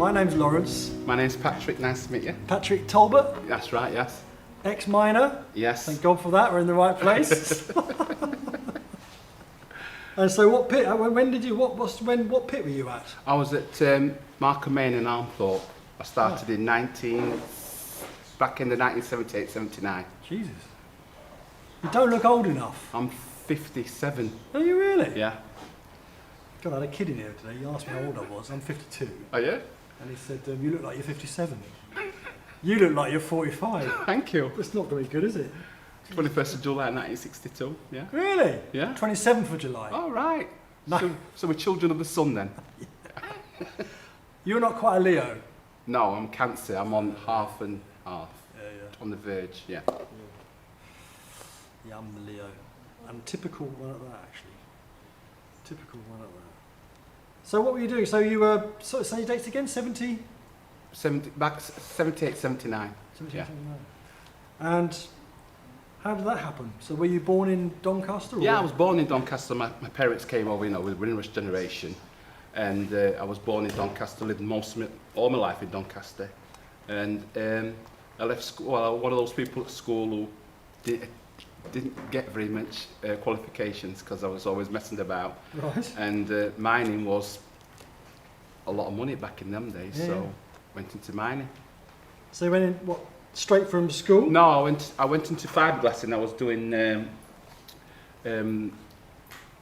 My name's Laurence. My name's Patrick, nice to meet you. Patrick Talbot. That's right, yes. Ex-miner. Yes. Thank God for that, we're in the right place. And so what pit, what pit were you at? I was at Markham Main in Armthorpe. I started back in the 1978-79. Jesus. You don't look old enough. I'm 57. Are you really? Yeah. God, I had a kid in here today. He asked me how old I was. I'm 52. Oh yeah? And he said, you look like you're 57. You look like you're 45. Thank you. That's not very good, is it? 21st of July 1962, yeah. Really? Yeah. 27th of July. Oh right. No. So we're children of the sun then? You're not quite a Leo. No, I'm Cancer. I'm on half and half. Yeah, yeah. On the verge, yeah. Yeah, I'm the Leo. I'm typical one at that, actually. Typical one at that. So what were you doing? So you were, so say your dates again, 78, 78, 79. 78, Yeah. 79. And how did that happen? So were you born in Doncaster? Or? Yeah, I was born in Doncaster. My parents came over, you know, we're in rush generation. And I was born in Doncaster, lived all my life in Doncaster. And I left school, well, one of those people at school who didn't get very much qualifications because I was always messing about. Right. And mining was a lot of money back in them days, Yeah, so yeah. went into mining. So you went in, what, straight from school? No, I went into fiberglass and I was doing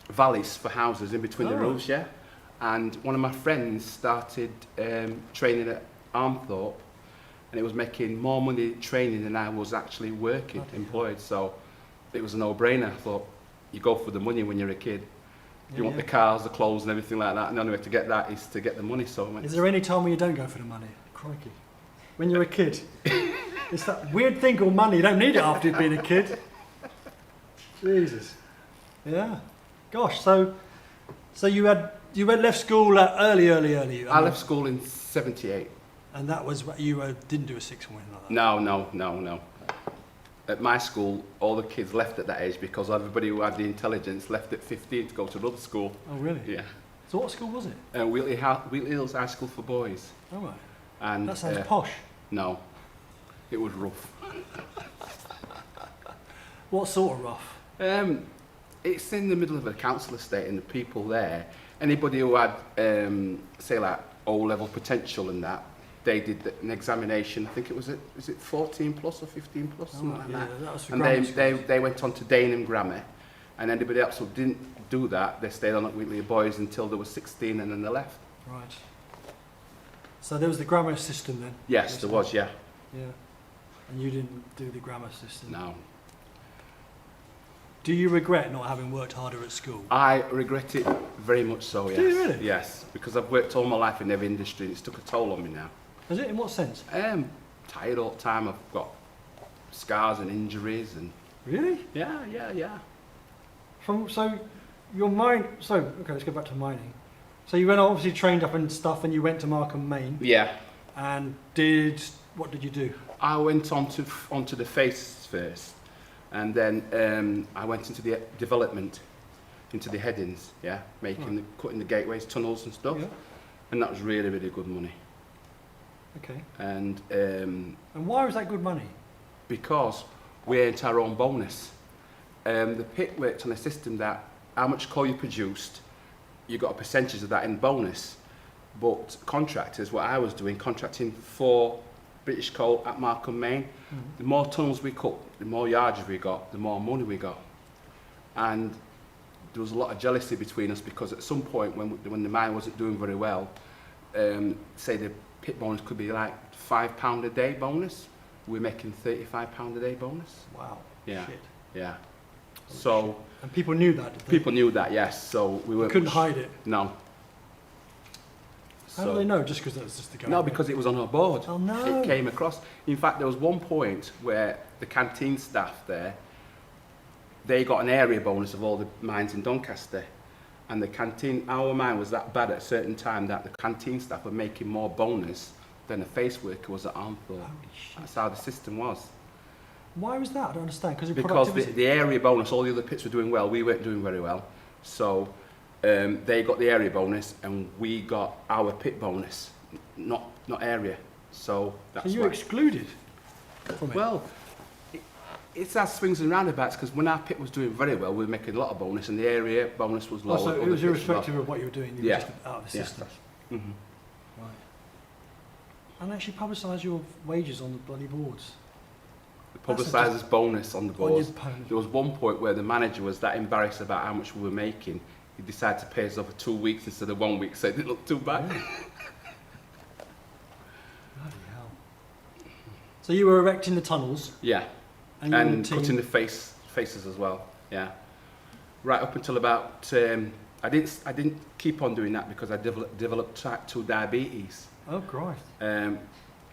valleys for houses in between the roofs, yeah. And one of my friends started training at Armthorpe, and it was making more money training than I was actually working, employed. So it was a no-brainer. I thought, you go for the money when you're a kid. You want the cars, the clothes and everything like that, and the only way to get that is to get the money. So I went, Is there any time when you don't go for the money? Crikey. When you're a kid. It's that weird thing called money. You don't need it after you've been a kid. Jesus. Yeah. Gosh, so you had left school early. I left school in 78. And that was what you didn't do a sixth or anything like that? No. At my school, all the kids left at that age because everybody who had the intelligence left at 15 to go to another school. Oh, really? Yeah. So what school was it? Wheatley Hills High School for Boys. Oh, right. And, That sounds posh. No, it was rough. What sort of rough? It's in the middle of a council estate, and the people there, anybody who had, say like O-level potential and that, they did an examination. I think is it 14 plus or 15 plus, something like that. That was for And they went on to Dagenham Grammar, and anybody else who didn't do that, they stayed on at Wheatley Boys until they were 16, and then they left. Right. So there was the grammar system then? Yes, there was, yeah. Yeah. And you didn't do the grammar system? No. Do you regret not having worked harder at school? I regret it very much so, yes. Do you really? Yes, because I've worked all my life in every industry and it's took a toll on me now. Is it? In what sense? Tired all the time. I've got scars and injuries and... Really? Yeah. So let's go back to mining. So you went obviously trained up and stuff, and you went to Markham Main. Yeah. And what did you do? I went onto the face first, and then I went into the development, into the headings, yeah, cutting the gateways, tunnels and stuff, Yeah. and that was really, really good money. Okay. And why was that good money? because we earned our own bonus. The pit worked on a system that how much coal you produced, you got a percentage of that in bonus. But contractors, what I was doing, contracting for British Coal at Markham Main, the more tunnels we cut, the more yardage we got, the more money we got. And there was a lot of jealousy between us because at some point when the mine wasn't doing very well, say the pit bonus could be like £5 a day bonus, we're making £35 a day bonus. Wow. Yeah. Shit. Yeah. So And people knew that, did they? people knew that, yes. So we weren't couldn't hide it. No. How do they know? Just because that was just the guy? No, because it was on our board. Oh no. It came across. In fact, there was one point where the canteen staff there, they got an area bonus of all the mines in Doncaster. And the canteen, our mine was that bad at a certain time that the canteen staff were making more bonus than a face worker was at Armthorpe. Holy shit. That's how the system was. Why was that? I don't understand. Because Because productivity. the area bonus, all the other pits were doing well, we weren't doing very well. So they got the area bonus and we got our pit bonus. not area. So that's So you're why. excluded from it? Well, it's as swings and roundabouts, because when our pit was doing very well, we were making a lot of bonus, and the area bonus was low. Oh, so other it was pits were irrespective low. of what you were doing, you Yeah. were just out of the Yes, system. Mhm. Right. And actually publicise your wages on the bloody boards. The publicises bonus on the On your boards. bonus. There was one point where the manager was that embarrassed about how much we were making, he decided to pay us over 2 weeks instead of 1 week, so it didn't look too bad. Really? Bloody hell. So you were erecting the tunnels Yeah, and you were in a and team. cutting the faces as well. Yeah, right up until about I didn't keep on doing that because I developed type 2 diabetes. Oh, Christ.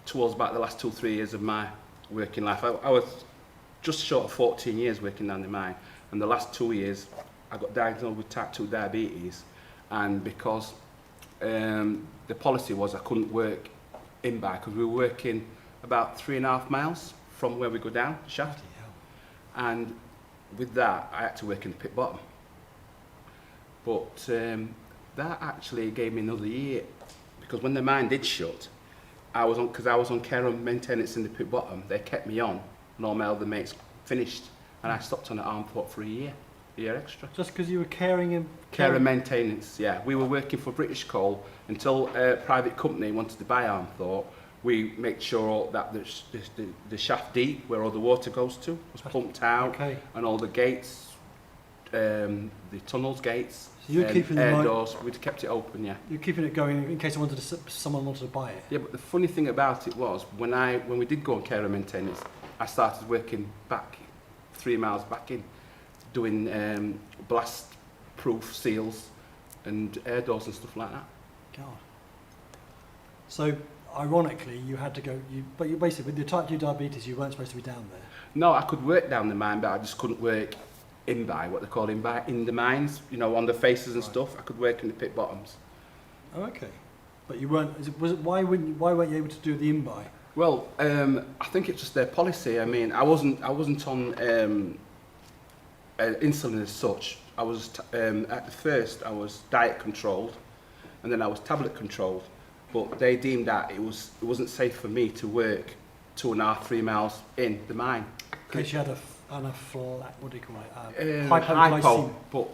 Towards about the last 2-3 years of my working life. I was just short of 14 years working down the mine, and the last 2 years I got diagnosed with type 2 diabetes, and because the policy was I couldn't work in by, because we were working about 3.5 miles from where we go down the shaft, Bloody hell. and with that I had to work in the pit bottom. But that actually gave me another year, because when the mine did shut, I was on care and maintenance in the pit bottom. They kept me on, and all my other mates finished, and I stopped on at Armthorpe for a year extra. Just because you were caring and... Care and maintenance, yeah. We were working for British Coal until a private company wanted to buy Armthorpe. We made sure that the shaft D, where all the water goes to, was pumped out, Okay. and all the gates, the tunnels gates, So you're keeping the air mine- doors, we'd kept it open, yeah. You're keeping it going in case someone wanted to buy it. Yeah, but the funny thing about it was, when we did go on care and maintenance, I started working back 3 miles back in, doing blast-proof seals and air doors and stuff like that. God. So, ironically, you had to go... But you basically, with your type 2 diabetes, you weren't supposed to be down there. No, I could work down the mine, but I just couldn't work in by, what they call in by, in the mines, you know, on the faces and Right. stuff. I could work in the pit bottoms. Oh, okay. But you weren't... Why weren't you able to do the in-buy? Well, I think it's just their policy. I mean, I wasn't on insulin as such. I was at the first I was diet controlled, and then I was tablet controlled. But they deemed that it wasn't safe for me to work 2.5-3 miles in the mine. In case you had what do you call it? Hypo, but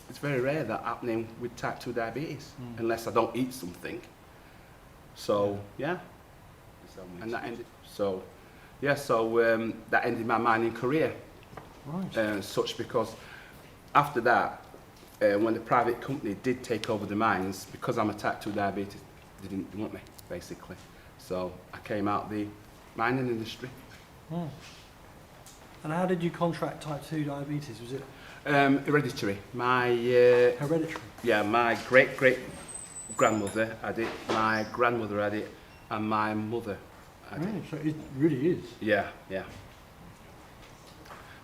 it's very rare that happening with type 2 diabetes, unless I don't eat something. So yeah, and that ended. So yeah, that ended my mining career. Right. Such because after that, when the private company did take over the mines, because I'm a type 2 diabetes, they didn't want me basically. So I came out the mining industry. Hmm. And how did you contract type 2 diabetes? Was it Hereditary. My hereditary? yeah, my great grandmother had it, my grandmother had it, and my mother had it. Really? So it really is. Yeah, yeah.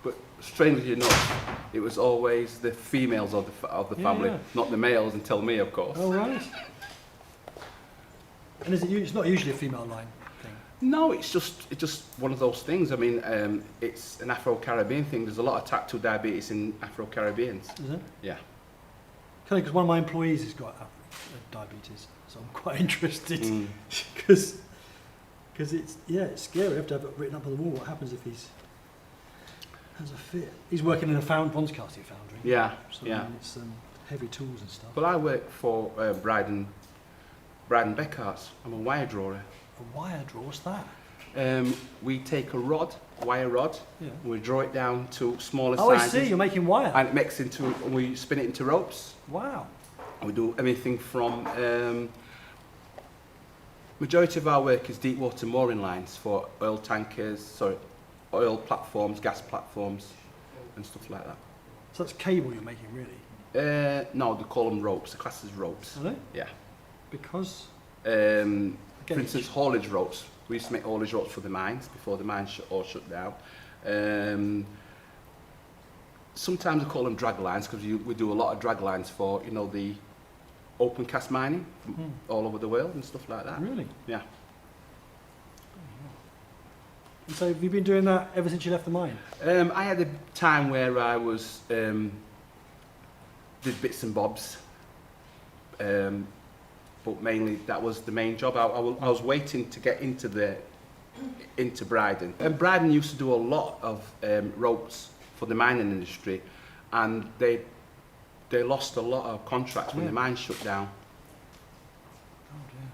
But strangely enough, it was always the females of the Yeah, family, yeah. not the males until me, of course. Oh, right. And it's not usually a female line thing? No, it's just one of those things. I mean, it's an Afro-Caribbean thing. There's a lot of type 2 diabetes in Afro-Caribbeans. Is it? Yeah. Because one of my employees has got diabetes, so I'm quite interested. Mm. Because it's scary. You have to have it written up on the wall. What happens if he's has a fit? He's working in a Doncaster foundry. Yeah, So yeah. I mean, it's heavy tools and stuff. Well, I work for Bride and Beckhart's. I'm a wire drawer. A wire drawer, what's that? We take a wire rod, Yeah. and we draw it down to smaller Oh, I sizes. see. You're making wire. And it makes and we spin it into ropes. Wow. And we do everything from majority of our work is deep water mooring lines for oil oil platforms, gas platforms, and stuff like that. So that's cable you're making, really? No, they call them ropes. The class is ropes. Are they? Yeah. Because For instance, haulage ropes. We used to make haulage ropes for the mines before the mines all shut down. Sometimes we call them drag lines because we do a lot of drag lines for the open cast mining all over the world and stuff like that. Really? Yeah. And so have you been doing that ever since you left the mine? I had a time where I was did bits and bobs. but mainly that was the main job. I was waiting to get into Bryden. And Bryden used to do a lot of ropes for the mining industry, and they lost a lot of contracts when the mine shut down. Oh dear.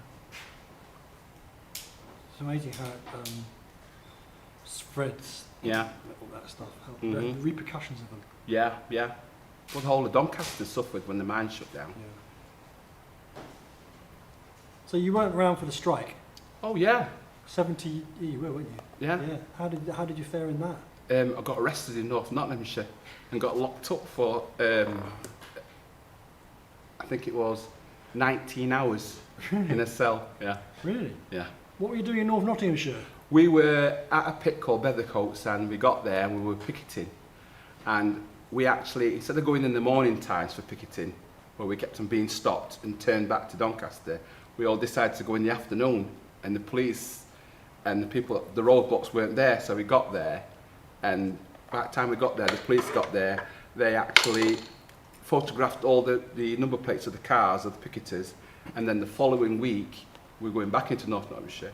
It's amazing how it spreads. Yeah. All that stuff. The Mhm. repercussions of them. Yeah, yeah. Well, the whole of Doncaster suffered when the mine shut down. Yeah. So you weren't around for the strike. Oh yeah. 70E, where weren't you? Yeah. Yeah. How did you fare in that? I got arrested in North Nottinghamshire and got locked up for, I think it was 19 hours in a cell. Yeah, Really? yeah. What were you doing in North Nottinghamshire? We were at a pit called Bethercoats, and we got there and we were picketing. And we actually, instead of going in the morning times for picketing, where we kept on being stopped and turned back to Doncaster, we all decided to go in the afternoon, and the police and the people, the roadblocks weren't there, so we got there, and by the time we got there, the police got there, they actually photographed all the number plates of the cars of the picketers, and then the following week, we were going back into North Nottinghamshire,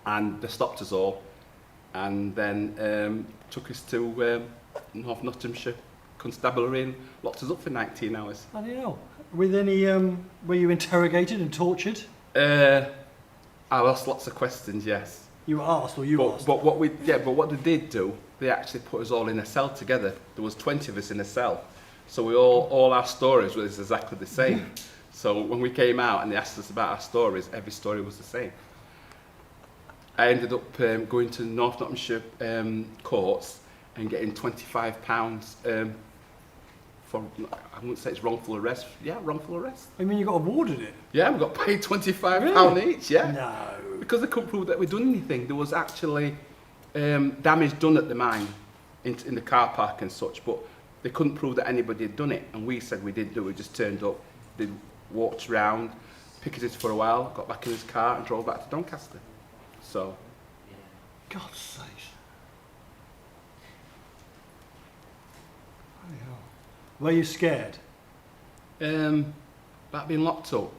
and they stopped us all, and then took us to North Nottinghamshire Constabulary and locked us up for 19 hours. Bloody hell. With any, were you interrogated and tortured? I asked lots of questions, yes. You were asked, or you asked? But what they did do, they actually put us all in a cell together. There was 20 of us in a cell. So we all our stories was exactly the same. So when we came out and they asked us about our stories, every story was the same. I ended up going to North Nottinghamshire courts and getting £25 for, I wouldn't say it's wrongful arrest. Yeah, wrongful arrest. I mean, you got awarded it? Yeah, we got paid £25 Really? each, yeah. No. Because they couldn't prove that we'd done anything. There was actually damage done at the mine, in the car park and such, but they couldn't prove that anybody had done it. And we said we didn't do it, we just turned up, they walked round, picketed for a while, got back in his car and drove back to Doncaster. So, God's sake. Bloody hell. Were you scared? about being locked up,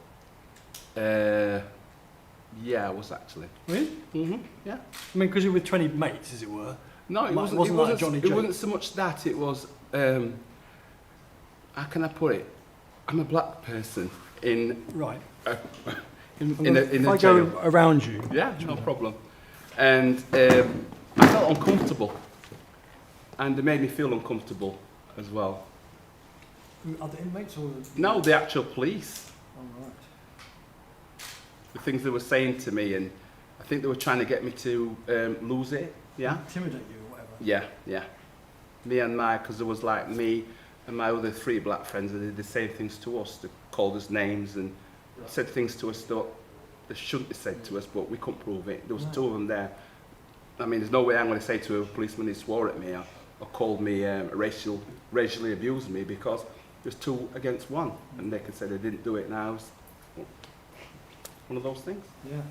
yeah, I was actually. Really? Yeah. I mean, because you're with 20 mates, as it were. No, it wasn't. Wasn't like Johnny It Joke. wasn't so much that. It was. How can I put it? I'm a black person in Right. in If a I jail. go around you. Yeah, no problem. And I felt uncomfortable, and they made me feel uncomfortable as well. Are the inmates or the... No, the actual police. Oh, right. The things they were saying to me, and I think they were trying to get me to lose it. Yeah. Intimidate you or whatever. Yeah, yeah. Me and because there was like me and my other 3 black friends, and they did the same things to us. They called us names and said things to us that they shouldn't have said to us, but we couldn't prove it. There was 2 of them there. I mean, there's no way I'm going to say to a policeman he swore at me or called me racially abused me, because there's 2 against 1, and they could say they didn't do it. Now it's one of those things. Yeah.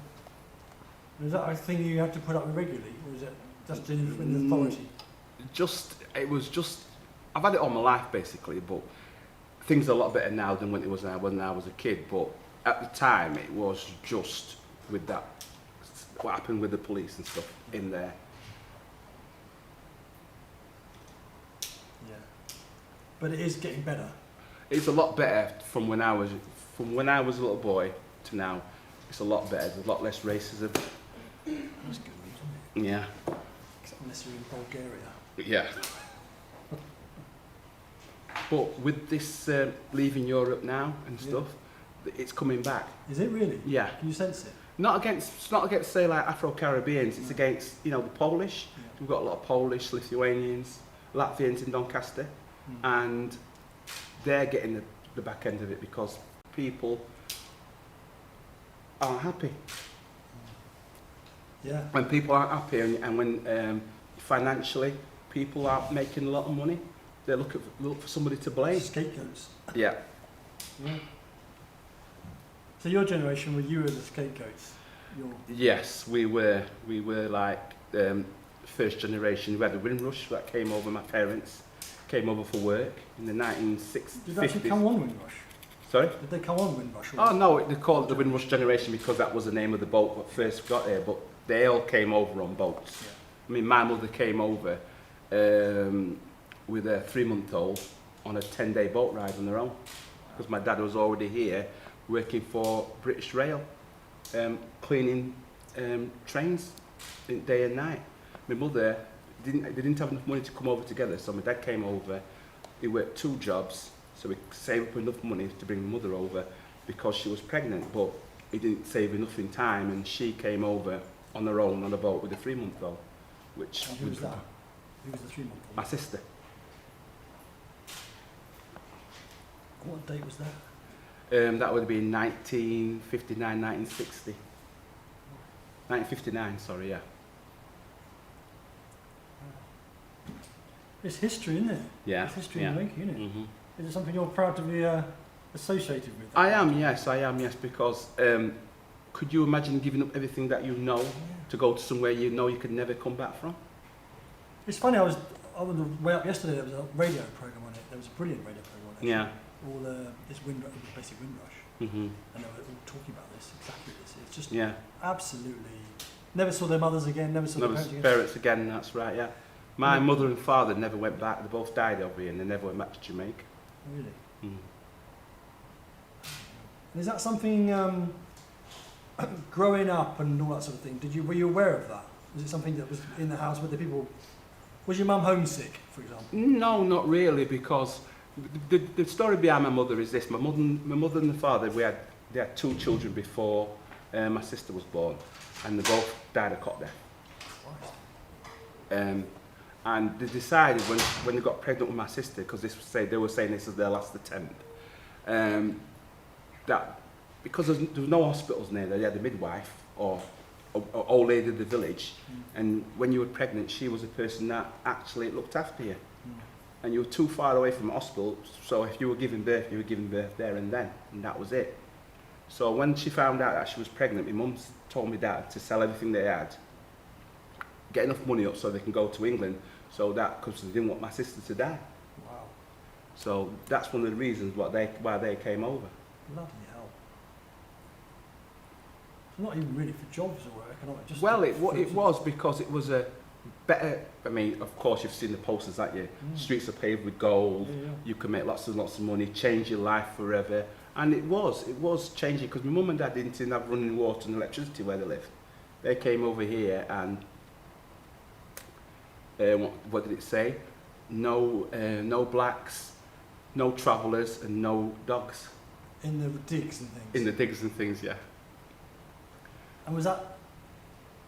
Is that a thing you have to put up with regularly, or is it just in authority? It was just, I've had it all my life basically, but things are a lot better now than when I was a kid. But at the time, it was just with that, what happened with the police and stuff in there. Yeah. But it is getting better. It's a lot better from when I was a little boy to now. It's a lot better. There's a lot less racism. That's good, isn't it? Yeah. Except unless you're in Bulgaria. Yeah. But with this leaving Europe now and stuff, it's coming back. Is it really? Yeah. Can you sense it? It's not against say like Afro-Caribbeans, it's against, the Polish. Yeah. We've got a lot of Polish, Lithuanians, Latvians in Doncaster, and they're getting the back end of it because people aren't happy. Yeah. When people aren't happy and when financially people aren't making a lot of money, they look for somebody to blame. Scapegoats. Yeah. Yeah. So your generation, were you the scapegoats? Yes, we were like first generation. We had the Windrush that came over. My parents came over for work in the 1960s. Did that actually come on Windrush? Sorry? Did they come on Windrush? Oh no, they called it the Windrush generation because that was the name of the boat that first got here, but they all came over on boats. Yeah. I mean, my mother came over with a 3-month-old on a 10-day boat ride on their own, because my dad was already here working for British Rail, cleaning trains day and night. My mother, they didn't have enough money to come over together, so my dad came over, he worked 2 jobs, so we saved up enough money to bring my mother over because she was pregnant, but he didn't save enough in time, and she came over on her own on a boat with a 3-month-old. Which And who was that? Who was the 3-month-old? my sister. What date was that? That would have been 1959, 1960. 1959, sorry, yeah. It's history, isn't it? Yeah. It's history yeah. in the making, isn't it? Mm-hmm. Is it something you're proud to be associated with? I am, yes, because could you imagine giving up everything that you know to go to somewhere you know you could never come back from? It's funny, I was on the way up yesterday, there was a radio programme on it. There was a brilliant radio programme on it. Yeah. All this Windrush, basic Windrush. Mm-hmm. And they were all talking about this, exactly this. It's just Yeah. absolutely, never saw their mothers again, never saw their parents again. Parents again, that's right, yeah. My mother and father never went back, they both died over here and they never went back to Jamaica. Really? Mm. And is that something, growing up and all that sort of thing, were you aware of that? Was it something that was in the house with the people? Was your mum homesick, for example? No, not really, because the story behind my mother is this. My mother and the father, they had 2 children before my sister was born, and they both died of cot death. And they decided when they got pregnant with my sister, because they were saying this is their last attempt, that because there was no hospitals near there, they had a midwife or old lady of the village, and when you were pregnant, she was the person that actually looked after you. And you were too far away from the hospital, so if you were giving birth, you were giving birth there and then, and that was it. So when she found out that she was pregnant, my mum told my dad to sell everything they had, get enough money up so they can go to England, because they didn't want my sister to die. Wow. So that's one of the reasons why they came over. Bloody hell. So not even really for jobs or economic, just... Well, it was because it was a better, I mean, of course you've seen the posters, haven't you? Streets are paved with gold, you can make lots and lots of money, change your life forever. And it was changing, because my mum and dad didn't have running water and electricity where they lived. They came over here and, what did it say? No blacks, no travellers and no dogs. In the digs and things? In the digs and things, yeah. And was that...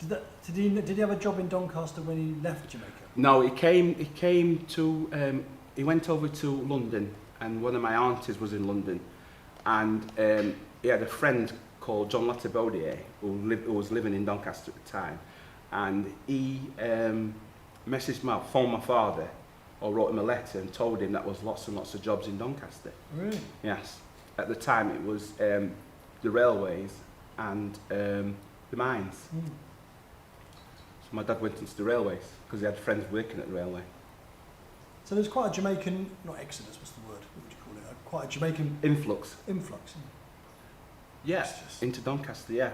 Did he have a job in Doncaster when he left Jamaica? No, he went over to London, and one of my aunties was in London, and he had a friend called John Lattibaudier who was living in Doncaster at the time, and he phoned my father, or wrote him a letter and told him that was lots and lots of jobs in Doncaster. Really? Yes. At the time it was the railways and the mines. So my dad went into the railways because he had friends working at the railway. So there's quite a Jamaican, not exodus, what's the word? What would you call it? Quite a Jamaican... Influx. Influx. Yes, into Doncaster, yeah.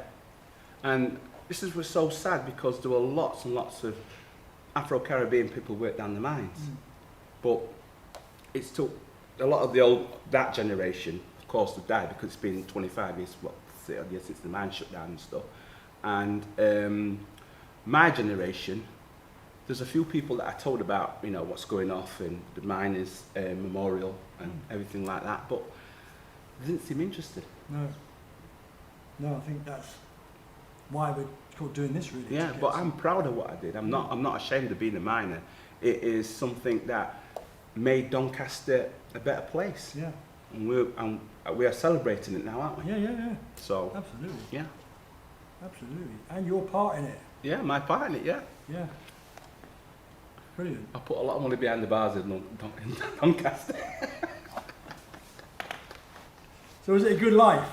And this was so sad because there were lots and lots of Afro-Caribbean people worked down the mines. But it took a lot of that generation, of course, to die because it's been 25 years, 30 years since the mine shut down and stuff. And my generation, there's a few people that I told about, what's going off in the miners' memorial and everything like that, but they didn't seem interested. No, I think that's why we're doing this, really. Yeah, but I'm proud of what I did. I'm not ashamed of being a miner. It is something that made Doncaster a better place. Yeah. And we are celebrating it now, aren't we? Yeah. So. Absolutely. Yeah. Absolutely. And your part in it. Yeah, my part in it, yeah. Yeah. Brilliant. I put a lot of money behind the bars in Doncaster. So was it a good life?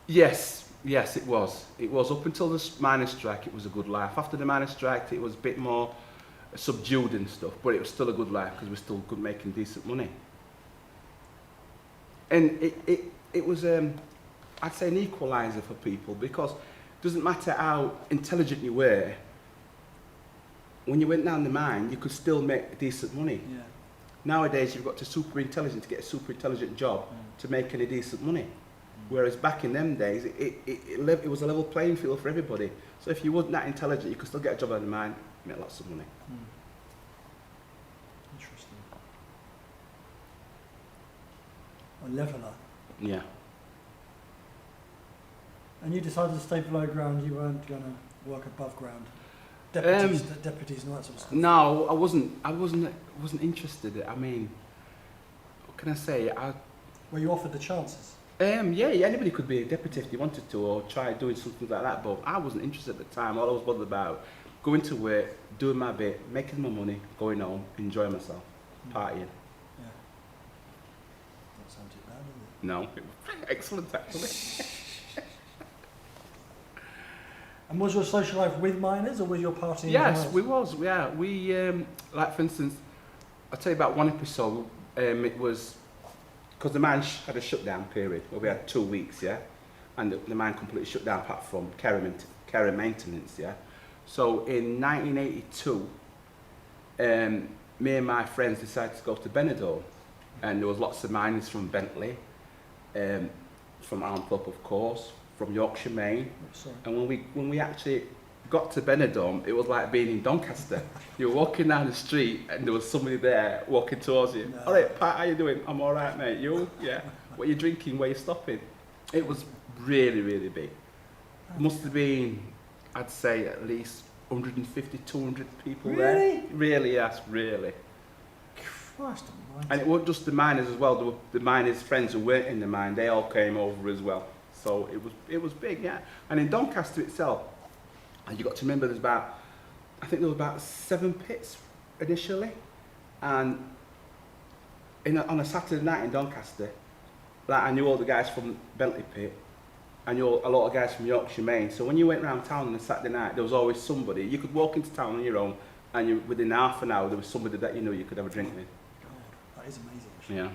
Yes, it was. It was up until the miners' strike. It was a good life. After the miners' strike, it was a bit more subdued and stuff, but it was still a good life because we're still making decent money. And it was, I'd say, an equaliser for people, because it doesn't matter how intelligent you were, when you went down the mine, you could still make decent money. Yeah. Nowadays, you've got to super intelligent to get a super intelligent job to make any decent money. Whereas back in them days, it was a level playing field for everybody. So if you wasn't that intelligent, you could still get a job out of the mine, make lots of money. Interesting. A leveller. Yeah. And you decided to stay below ground, you weren't going to work above ground? Deputies and all that sort of stuff? No, I wasn't interested. I mean, what can I say? Were you offered the chances? Yeah, anybody could be a deputy if they wanted to, or try doing something like that, but I wasn't interested at the time. All I was bothered about, going to work, doing my bit, making my money, going home, enjoying myself, partying. Yeah. That sounds too bad, doesn't it? No, it was excellent actually. And was your social life with miners, or was your partying? Yes, we was. Yeah, we like, for instance, I'll tell you about one episode. It was because the mine had a shutdown period where we had 2 weeks, yeah, and the mine completely shut down apart from care and maintenance, yeah. So in 1982, me and my friends decided to go to Benidorm, and there was lots of miners from Bentley, from Armthorpe, of course, from Yorkshire, Maine. And when we actually got to Benidorm, it was like being in Doncaster. You were walking down the street and there was somebody there walking towards you. No. All right, Pat, how you doing? I'm all right, mate. You? Yeah. What are you drinking? Where are you stopping? It was really, really big. Must have been, I'd say, at least 150, 200 people there. Really? Really, yes, really. Christ almighty. And it wasn't just the miners as well. There were the miners' friends who weren't in the mine. They all came over as well. So it was big, yeah. And in Doncaster itself, and you got to remember, I think there was about 7 pits initially, and on a Saturday night in Doncaster, like, I knew all the guys from Bentley Pit, I knew a lot of guys from Yorkshire, Maine. So when you went round town on a Saturday night, there was always somebody. You could walk into town on your own, and within half an hour there was somebody that you knew you could have a drink with. God, that is amazing. Actually. Yeah.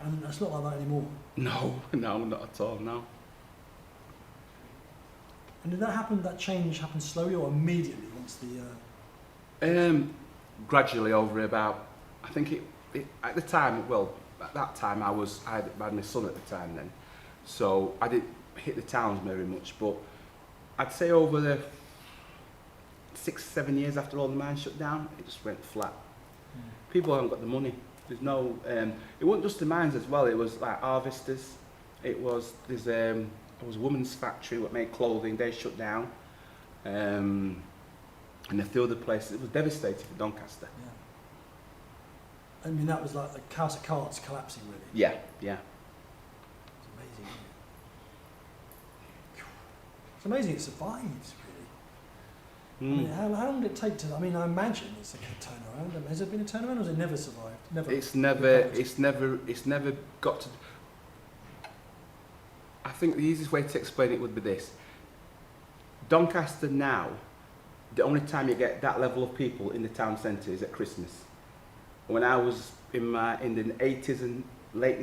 And it's not like that anymore. No, not at all, no. And did that change happen slowly or immediately once the... Gradually over about, I think it at the time, well, at that time I had my son at the time then, so I didn't hit the towns very much, but I'd say over the 6-7 years after all the mines shut down, it just went flat. People haven't got the money. There's no, it wasn't just the mines as well, it was like harvesters, there was a woman's factory that made clothing, they shut down, and a few other places. It was devastating for Doncaster. Yeah. I mean, that was like the house of cards collapsing, really. Yeah. It's amazing, isn't it? It's amazing it survives, really. I mean, how long did it take to... I mean, I imagine it's a turnaround. I mean, has there been a turnaround, or has it never survived? It's never got to... I think the easiest way to explain it would be this. Doncaster now, the only time you get that level of people in the town centre is at Christmas. When I was in the 80s and early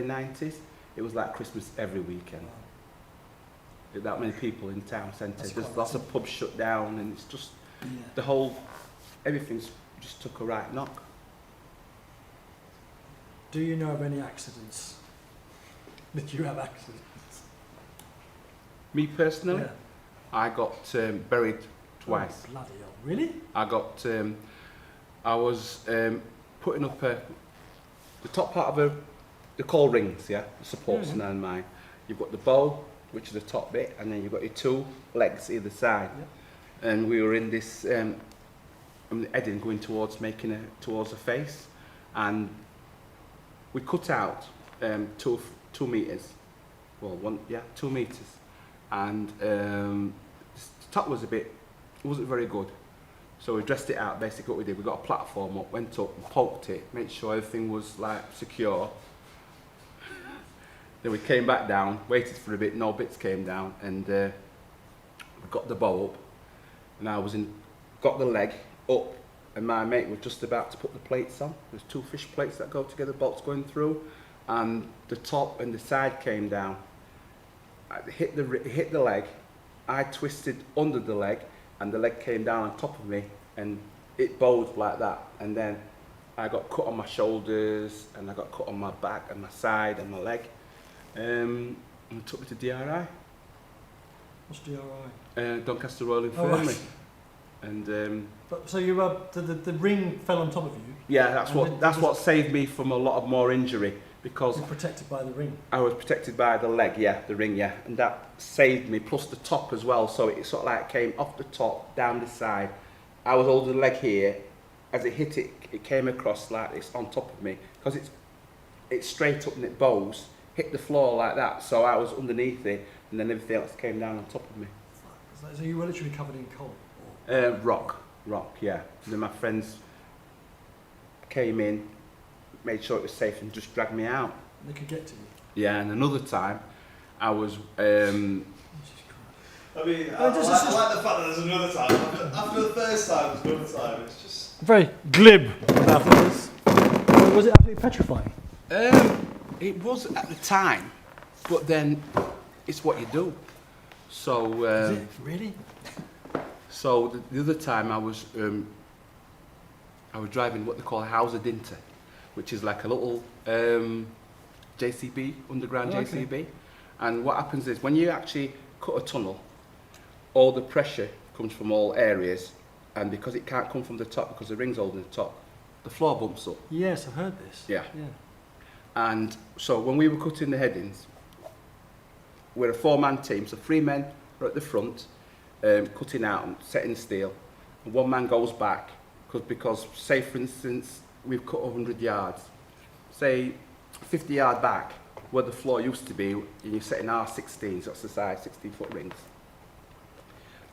90s, it was like Christmas every weekend. Wow. That many people in the town centre. That's There's quite lots of pubs shut down, and it's just everything's just took a right knock. Do you know of any accidents? Did you have accidents? Me personally, Yeah. I got buried twice. Oh, bloody hell. Really? I was putting up the top part of the coal rings, yeah, the supports and then mine. You've got the bow, which is the top bit, and then you've got your 2 legs either side. Yeah. And we were in this heading going towards towards the face, and we cut out 2 meters. Well, 2 meters, and the top was it wasn't very good. So we dressed it out. Basically, what we did, we got a platform up, went up, and poked it, made sure everything was like secure. Then we came back down, waited for a bit, no bits came down, and we got the bow up. And I got the leg up and my mate was just about to put the plates on. There's 2 fish plates that go together, bolts going through, and the top and the side came down. It hit the leg. I twisted under the leg, and the leg came down on top of me, and it bowed like that. And then I got cut on my shoulders, and I got cut on my back and my side and my leg. And took me to DRI. What's DRI? Doncaster Royal Infirmary. Oh, right. And But so you the ring fell on top of you. yeah, that's And what saved me from a lot of more injury, because You're protected by the ring. I was protected by the leg, yeah, the ring, yeah, and that saved me, plus the top as well. So it sort of like came off the top down the side. I was holding the leg here. As it hit it, it came across like this on top of me, because it's straight up and it bows, hit the floor like that. So I was underneath it, and then everything else came down on top of me. So you were literally covered in coal. Rock, yeah. And then my friends came in, made sure it was safe, and just dragged me out. They could get to you. Yeah, and another time, I was. Jesus Christ. I mean, Oh, I like the fact that there's another time. After the first time, there's another time. It's just... Very glib about this. Was it absolutely petrifying? It was at the time, but then it's what you do. So. Is it? Really? So the other time I was driving what they call a Hauser Dinter, which is like a little JCB, underground Okay. JCB. And what happens is when you actually cut a tunnel, all the pressure comes from all areas, and because it can't come from the top because the ring's holding the top, the floor bumps up. Yes, I've heard this. Yeah. And so when we were cutting the headings, we're a 4-man team, so 3 men are at the front, cutting out and setting the steel, and 1 man goes back because say for instance we've cut 100 yards, say 50 yard back where the floor used to be, and you're setting R16s, that's the size, 16-foot rings.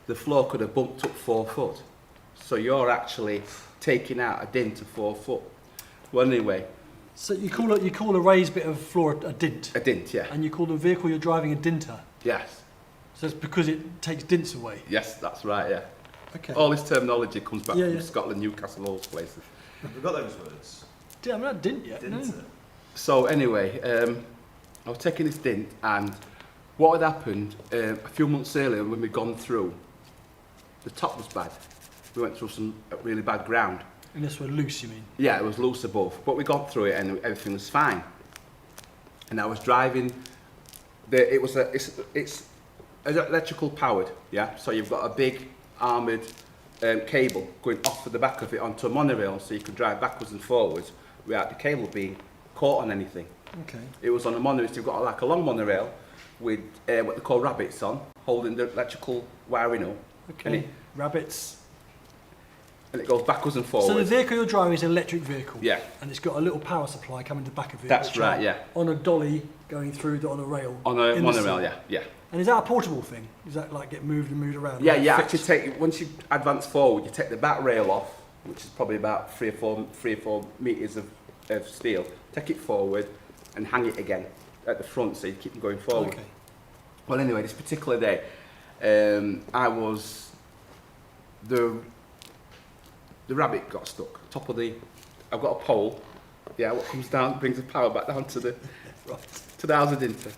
The floor could have bumped up 4 foot, so you're actually taking out a dint of 4 foot. Well, anyway. So you call a raised bit of floor a dint. A dint, yeah. And you call the vehicle you're driving a dinter. Yes. So it's because it takes dints away. Yes, that's right, yeah. Okay. All this terminology comes back Yeah, from yeah. Scotland, Newcastle, all those places. We've got those words. I'm not dint yet. Didn't No. it? So anyway, I was taking this dint, and what had happened a few months earlier when we'd gone through, the top was bad. We went through some really bad ground. And this were loose, you mean? Yeah, it was loose above, but we got through it and everything was fine. And I was driving. It's electrical powered, yeah. So you've got a big armoured cable going off of the back of it onto a monorail, so you can drive backwards and forwards without the cable being caught on anything. Okay. It was on a monorail, so you've got like a long monorail with what they call rabbits on, holding the electrical wiring up. Okay. Rabbits. And it goes backwards and So forwards. the vehicle you're driving is an electric vehicle. Yeah. And it's got a little power supply coming to the back of it. That's which right, are yeah. On a dolly going through on a rail. On a in the monorail, sea. yeah, yeah. And is that a portable thing? Does that like get moved and moved around? Yeah, Like you fixed? actually take, once you advance forward, you take the back rail off, which is probably about 3 or 4 metres of steel, take it forward and hang it again at the front so you keep them going forward. Okay. Well, anyway, this particular day, the rabbit got stuck. Top of I've got a pole, yeah, what comes down, brings the power back down to the Hauser Dinter.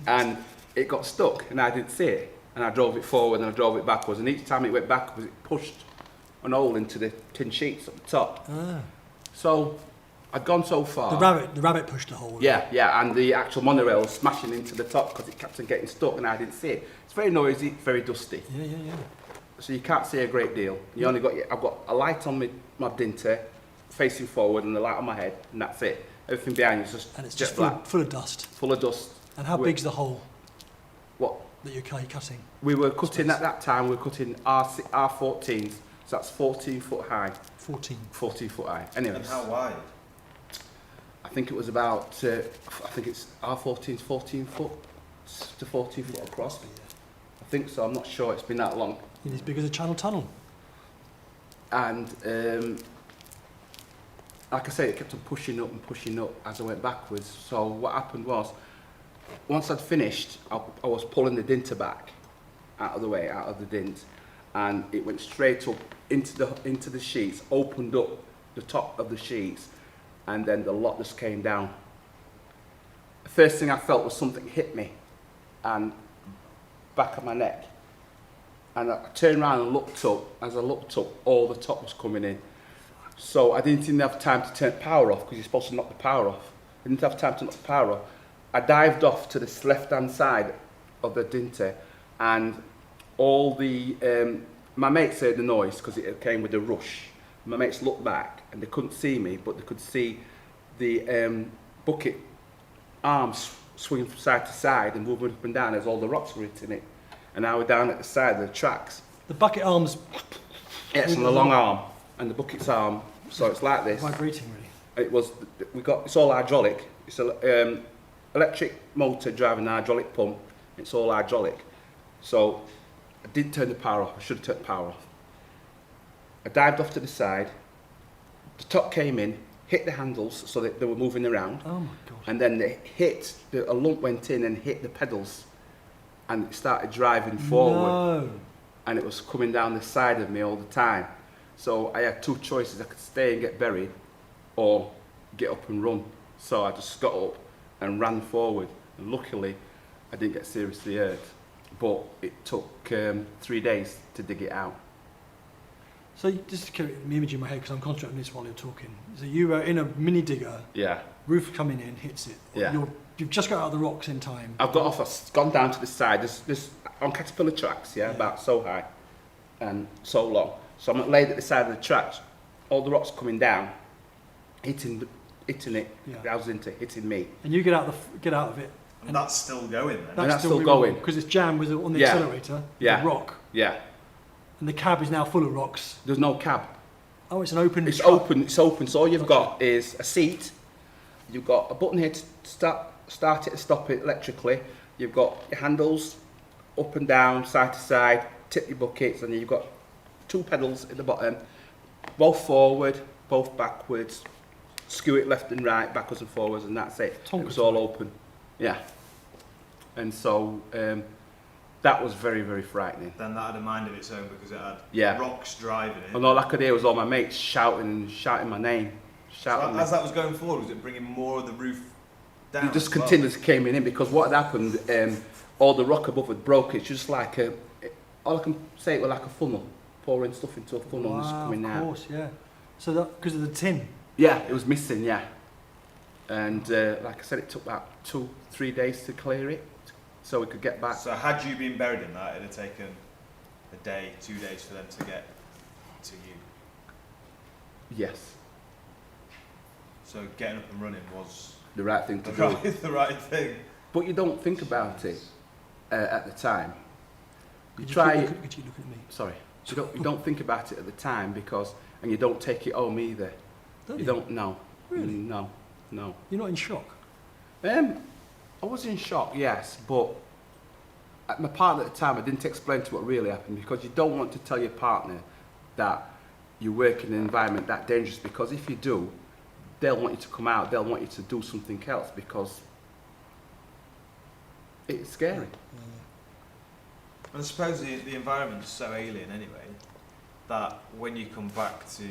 And it got stuck and I didn't see it. And I drove it forward and I drove it backwards, and each time it went backwards it pushed an hole into the tin sheets at the top. Ah. So I'd gone so far. The rabbit pushed a hole. Yeah, yeah, and the actual monorail was smashing into the top because it kept on getting stuck and I didn't see it. It's very noisy, very dusty. Yeah. So you can't see a great deal. You only got, I've got a light on my dinter facing forward and a light on my head, and that's it. Everything behind you is just And it's jet just black, full of dust. full of dust. And how big's the hole What? that you're cutting? We were cutting at that time, we were cutting R14s, so that's 14 foot high. 14. 14 foot high. Anyway, And how wide? I think it was about, I think it's R14's 14 foot to 14 foot across. I think so, I'm not sure, it's been that long. It's as big as a Channel Tunnel. And like I say, it kept on pushing up as I went backwards. So what happened was, once I'd finished, I was pulling the dinter back out of the way, out of the dint, and it went straight up into the sheets, opened up the top of the sheets, and then the lot just came down. The first thing I felt was something hit me, and back of my neck. And I turned around and looked up. As I looked up, all the top was coming in. So I didn't even have time to turn the power off, because you're supposed to knock the power off. I didn't have time to knock the power off. I dived off to this left-hand side of the dinter, and all the my mates heard the noise because it came with a rush. My mates looked back and they couldn't see me, but they could see the bucket arms swinging from side to side and moving up and down as all the rocks were hitting it. And I was down at the side of the tracks. The bucket arms. Yeah, it's on the long arm and the bucket's arm, so it's like this. Vibrating, really. It's all hydraulic. It's an electric motor driving an hydraulic pump. It's all hydraulic. So I didn't turn the power off. I should have turned the power off. I dived off to the side. The top came in, hit the handles so that they were moving around. Oh my God. And then a lump went in and hit the pedals, and it started driving forward. No. And it was coming down the side of me all the time. So I had two choices. I could stay and get buried, or get up and run. So I just got up and ran forward. And luckily, I didn't get seriously hurt. But it took 3 days to dig it out. So just to keep the image in my head, because I'm concentrating on this while you're talking. So you were in a mini digger, Yeah. roof coming in, hits it. Yeah. You've just got out of the rocks in time. I've got off, I've gone down to the side. There's on caterpillar tracks, yeah, about so high and so long. So I'm laid at the side of the tracks, all the rocks coming down, hitting it, Yeah. I was into hitting me. And you get out of it. And that's still going then. And that's still going. Because it's jammed on the Yeah. accelerator, Yeah. the rock. Yeah, And the cab is now full of rocks. there's no cab. Oh, it's an open It's truck. open, so all you've got is a seat, you've got a button here to start it and stop it electrically, you've got your handles up and down, side to side, tip your buckets, and you've got two pedals at the bottom, both forward, both backwards, skew it left and right, backwards and forwards, and that's it. It was all open. Yeah. And so that was very, very frightening. Then that had a mind of its own because it had Yeah. rocks driving it. And all I could hear was all my mates shouting my name. Shouting So as that was going forward, was it bringing more of the roof down? You just as well? continuously came in because what had happened, all the rock above had broke. It's just like all I can say, it was like a funnel, pouring stuff into a funnel and just coming out. Of course, yeah. So that because of the tin. Yeah, it was missing, yeah. And like I said, it took about 2-3 days to clear it, so we could get back. So had you been buried in that, it'd have taken a day, 2 days for them to get to you. Yes, So getting up and running was the right thing to do. the right thing. But you don't think about it at the time. You Could try. you keep looking at me? Sorry, you don't think about it at the time and you don't take it home either. You don't know. Really? No. You're not in shock? I was in shock, yes, but my partner at the time, I didn't explain to what really happened because you don't want to tell your partner that you work in an environment that dangerous, because if you do, they'll want you to come out, they'll want you to do something else because it's scary. And I suppose the environment's so alien anyway that when you come back to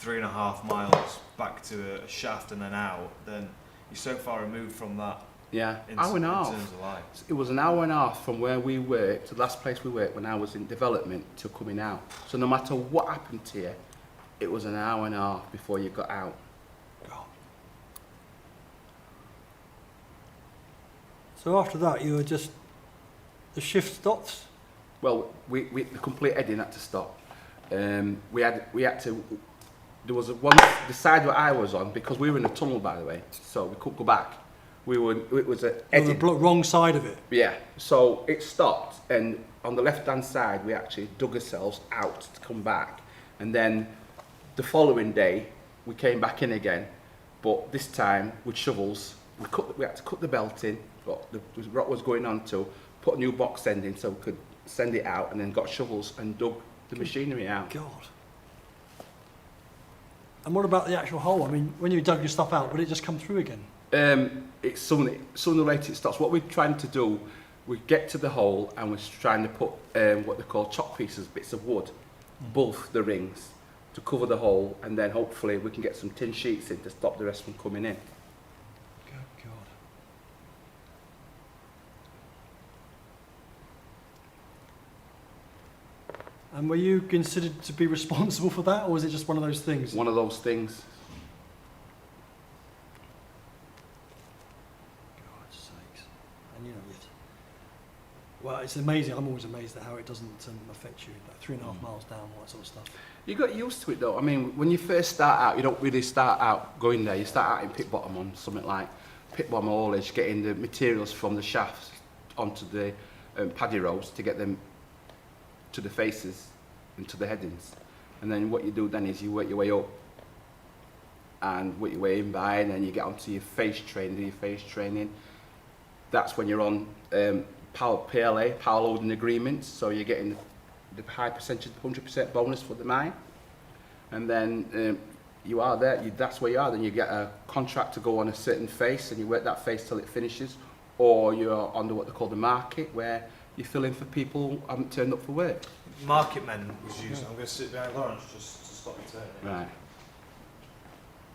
3.5 miles back to a shaft and then out, then you're so far removed from that. Yeah, In hour and a half. terms of life. It was an hour and a half from where we worked, the last place we worked when I was in development, to coming out. So no matter what happened to you, it was an hour and a half before you got out. God. So after that, you were just the shift stops. Well, the complete heading had to stop. We had to. There was the side where I was on, because we were in a tunnel, by the way, so we couldn't go back. It was a On heading. the wrong side of it. Yeah, so it stopped, and on the left-hand side, we actually dug ourselves out to come back. And then the following day, we came back in again, but this time with shovels. We had to cut the belt in, what the rock was going on to, put a new box end in so we could send it out, and then got shovels and dug the machinery out. God. And what about the actual hole? I mean, when you dug your stuff out, would it just come through again? It's sooner or later it stops. What we're trying to do we get to the hole and we're trying to put what they call chop pieces, bits of wood, above the rings to cover the hole, and then hopefully we can get some tin sheets in to stop the rest from coming in. Good God. And were you considered to be responsible for that, or was it just one of those things? One of those things. God's sakes. And you know, well, it's amazing. I'm always amazed at how it doesn't affect you. Like 3.5 miles down, all that sort of stuff. You got used to it though. I mean, when you first start out, you don't really start out going there. You start out in pit bottom on something like pit bottom haulage, getting the materials from the shafts onto the paddy rows to get them to the faces and to the headings. And then what you do then is you work your way up and work your way in by, and then you get onto your face training, do your face training. That's when you're on PLA, power loading agreements, so you're getting the high percentage, 100% bonus for the mine. And then you are there, that's where you are, then you get a contract to go on a certain face and you work that face till it finishes, or you're under what they call the market, where you fill in for people who haven't turned up for work. Market men was used. I'm going to sit behind Laurence just to stop you turning. Right.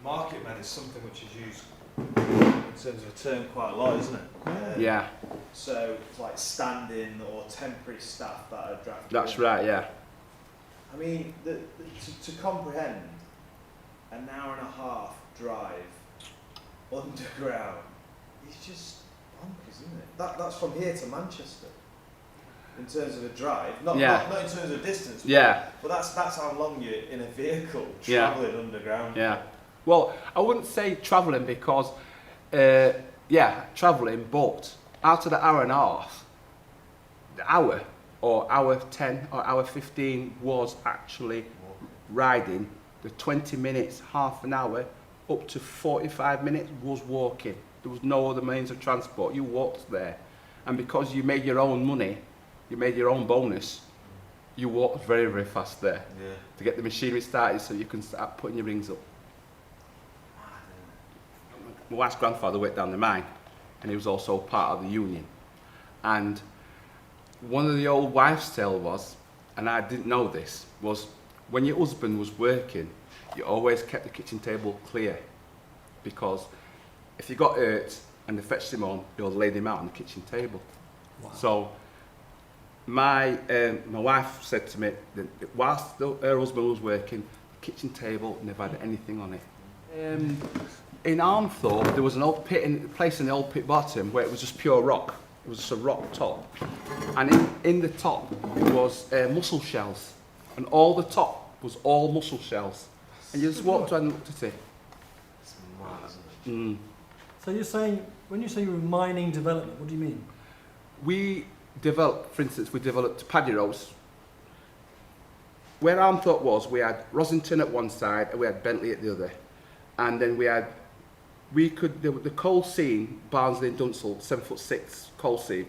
Market men is something which is used in terms of a term quite a lot, isn't it? Yeah. So it's like stand-in or temporary staff that are drafted. That's right, yeah. I mean, to comprehend an hour and a half drive underground is just bonkers, isn't it? That's from here to Manchester. In terms of a drive, not in terms of distance. But that's how long you're in a vehicle travelling underground. Yeah. Well, I wouldn't say travelling because, travelling, but out of the hour and a half, the hour or hour 10 or hour 15 was actually riding. The 20 minutes, half an hour, up to 45 minutes was walking. There was no other means of transport. You walked there. And because you made your own money, you made your own bonus, you walked very, very fast there to get the machinery started so you can start putting your rings up. My wife's grandfather worked down the mine and he was also part of the union. And one of the old wives' tale was, and I didn't know this, was when your husband was working, you always kept the kitchen table clear, because if you got hurt and they fetched him home, you'll lay him out on the kitchen table. Wow. So my wife said to me that whilst her husband was working, the kitchen table never had anything on it. In Armthorpe, there was an old place in the old pit bottom where it was just pure rock. It was just a rock top. And in the top was mussel shells. And all the top was all mussel shells. And you just walked around and looked at it. It's mad, isn't it? So you're saying, when you say you're mining development, what do you mean? We developed, for instance, paddy rows. Where Armthorpe was, we had Rosington at one side and we had Bentley at the other. And then the coal seam, Barnsley and Dunstall, 7'6" coal seam,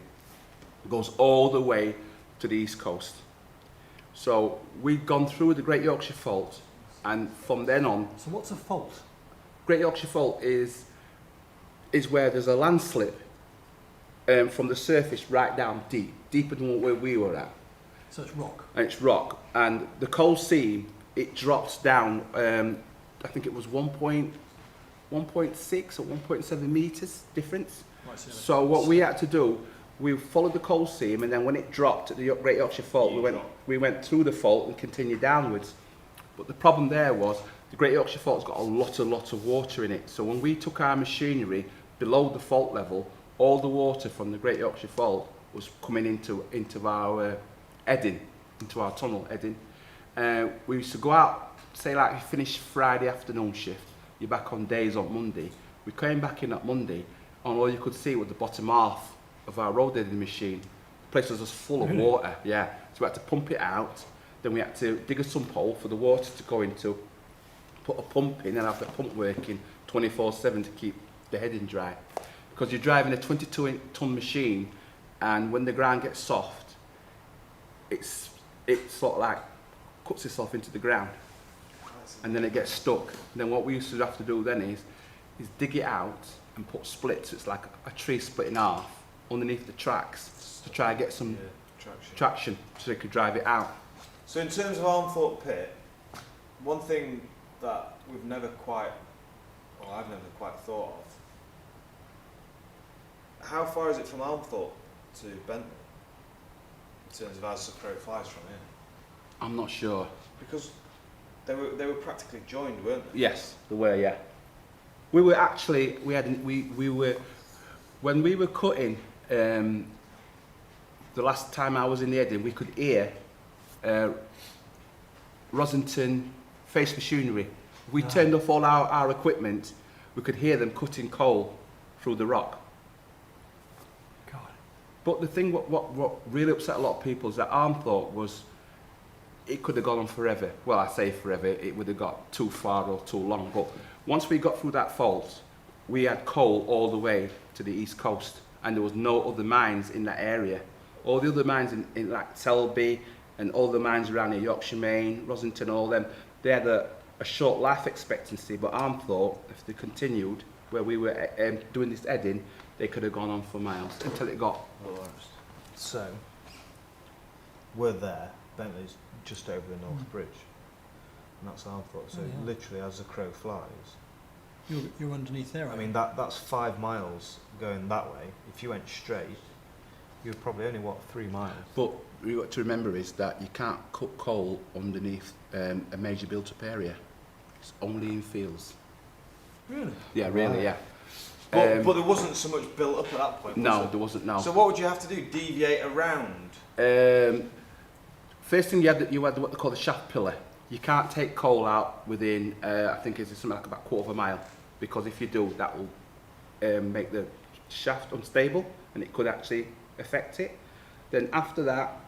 goes all the way to the east coast. So we'd gone through the Great Yorkshire Fault, and from then on... So what's a fault? Great Yorkshire Fault is where there's a landslip from the surface right down deeper than where we were at. So it's rock? And it's rock. And the coal seam, it drops down, I think it was 1.6 or 1.7 metres difference. Right, so what we had to do, we followed the coal seam, and then when it dropped at the Great Yorkshire Fault, we went through the fault and continued downwards. But the problem there was the Great Yorkshire Fault's got a lot of water in it. So when we took our machinery below the fault level, all the water from the Great Yorkshire Fault was coming into our Edding, into our tunnel Edding. We used to go out, say like we finished Friday afternoon shift, you're back on days on Monday. We came back in that Monday, and all you could see was the bottom half of our road Edding machine. The place was just full of water, yeah. So we had to pump it out, then we had to dig a sump hole for the water to go into, put a pump in and have the pump working 24/7 to keep the heading dry. Because you're driving a 22-ton machine, and when the ground gets soft, it sort of like cuts itself into the ground, and then it gets stuck. And then what we used to have to do then is dig it out and put splits. It's like a tree split in half underneath the tracks, to try and get some traction. traction so they could drive it out. So in terms of Armthorpe Pit, one thing that we've never quite, or I've never quite thought of, how far is it from Armthorpe to Bentley? In terms of as the crow flies from here? I'm not sure. Because they were practically joined, weren't they? Yes, they were, yeah. We were actually, we were, when we were cutting, the last time I was in the Edding, we could hear Rosington Face Machinery. We turned off all our equipment, we could hear them cutting coal through the rock. God. But the thing, what really upset a lot of people is that Armthorpe was, it could have gone on forever. Well, I say forever, it would have got too far or too long. But once we got through that fault, we had coal all the way to the east coast, and there was no other mines in that area. All the other mines in like Selby and all the mines around the Yorkshire Main, Rosington, all them, they had a short life expectancy. But Armthorpe, if they continued where we were doing this Edding, they could have gone on for miles until it got. So, we're there, Bentley's just over the North Bridge, and that's Armthorpe. So literally, as the crow flies, You're underneath there. I mean that's 5 miles going that way. If you went straight, you're probably only 3 miles. But what you've got to remember is that you can't cut coal underneath a major built-up area. It's only in fields. Really? Yeah, really, Right. yeah. But there wasn't so much built up at that point. No, was there wasn't. No. So what would you have to do? Deviate around? First thing you had what they call the shaft pillar. You can't take coal out within, I think it's something like about 1/4 of a mile, because if you do, that will make the shaft unstable, and it could actually affect it. Then after that,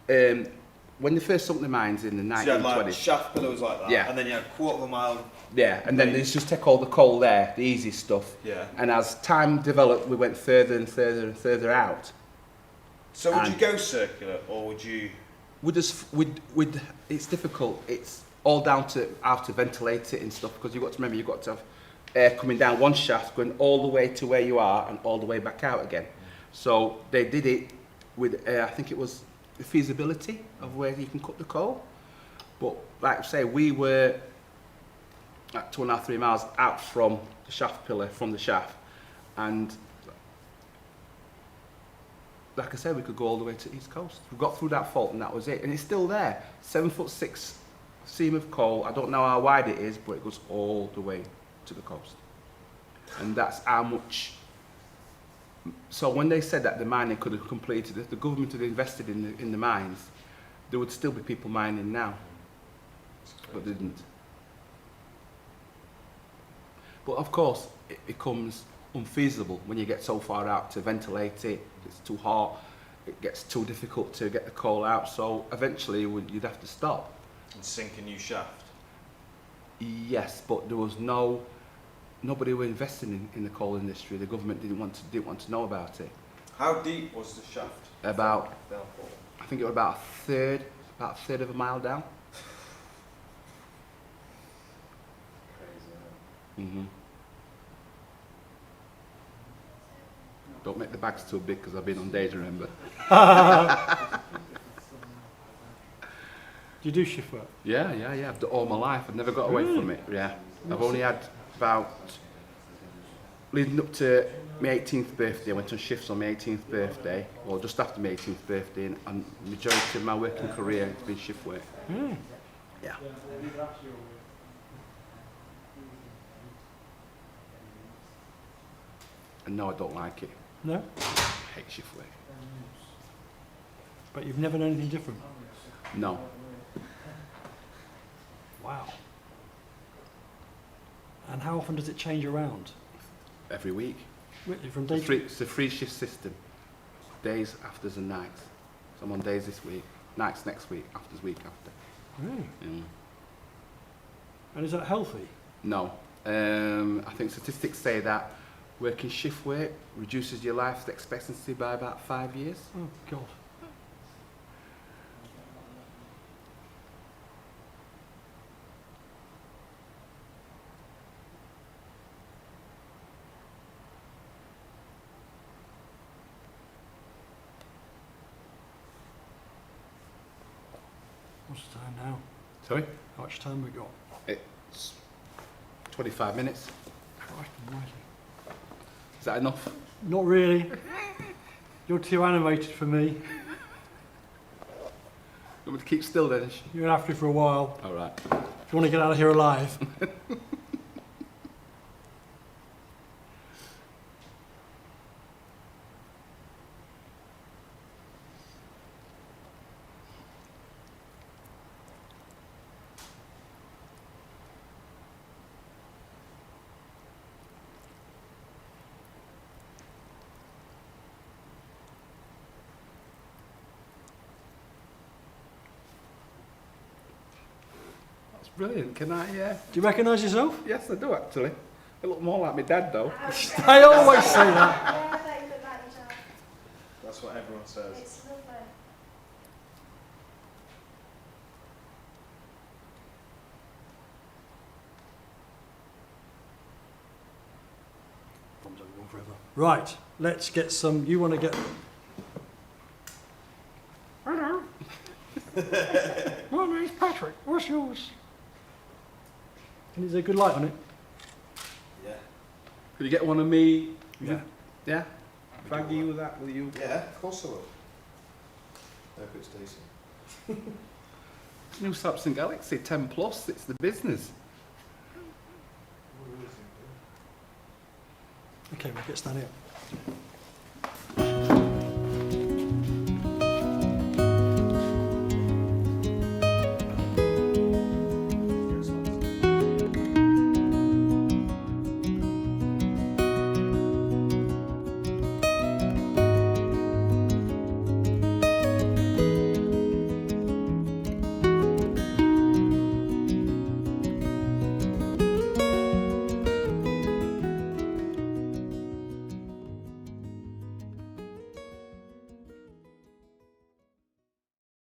when they first sunk the mines in the 1920s, So you had like shaft pillars like that, Yeah. and then you had 1/4 of a mile. yeah, and then they just take all the coal there, the easy stuff. Yeah. And as time developed, we went further and further and further out. So would And- you go circular, or would you? It's difficult. It's all down to how to ventilate it and stuff, because you've got to remember, you've got to have air coming down one shaft, going all the way to where you are and all the way back out again. So they did it with, I think it was the feasibility of where you can cut the coal. But like I say, we were at 2.5, 3 miles out from the shaft pillar, from the shaft, and like I said, we could go all the way to the east coast. We got through that fault and that was it. And it's still there. 7'6" seam of coal. I don't know how wide it is, but it goes all the way to the coast. And that's how much. So when they said that the mining could have completed, if the government had invested in the mines, there would still be people mining now. But they didn't. But of course, it becomes unfeasible when you get so far out to ventilate it. It's too hot, it gets too difficult to get the coal out, so eventually you'd have to stop. And sink a new shaft? Yes, but there was nobody were investing in the coal industry. The government didn't want to know about it. How deep was the shaft? About, I think it was about a third of a mile down. Crazy. Don't make the bags too big, because I've been on days, remember. Do you do shift work? Yeah. I've done all my life. I've never got away from it. Yeah. I've only had about, leading up to my 18th birthday, I went on shifts on my 18th birthday, or just after my 18th birthday, and the majority of my working career has been shift work. Yeah. And no, I don't like it. No? I hate shift work. But you've never known anything different? No. Wow. And how often does it change around? Every week. Really, from day to It's a free shift system. Days, afters and nights. So I'm on days this week, nights next week, afters week after. Really? Mm. And is that healthy? No. I think statistics say that working shift work reduces your life expectancy by about 5 years. Oh, God. What's the time now? Sorry? How much time we got? It's 25 minutes. Christ almighty. Is that enough? Not really. You're too animated for me. You want me to keep still then? You're gonna have to for a while. All right. If you want to get out of here alive. That's brilliant. Can I? Do you recognise yourself? Yes, I do actually. I look more like my dad though. I always say that. Yeah, I bet you look like your dad. That's what everyone says. It's lovely. Bombs don't go on forever. Right, let's get some. You want to get. Hello. My name's Patrick. What's yours? Is there a good light on it? Yeah. Could you get one of me? Yeah. Yeah? Thank you with that, will you? Yeah, of course I will. Hope it's decent. New Samsung Galaxy 10 Plus, it's the business. Okay, we'll get standing up.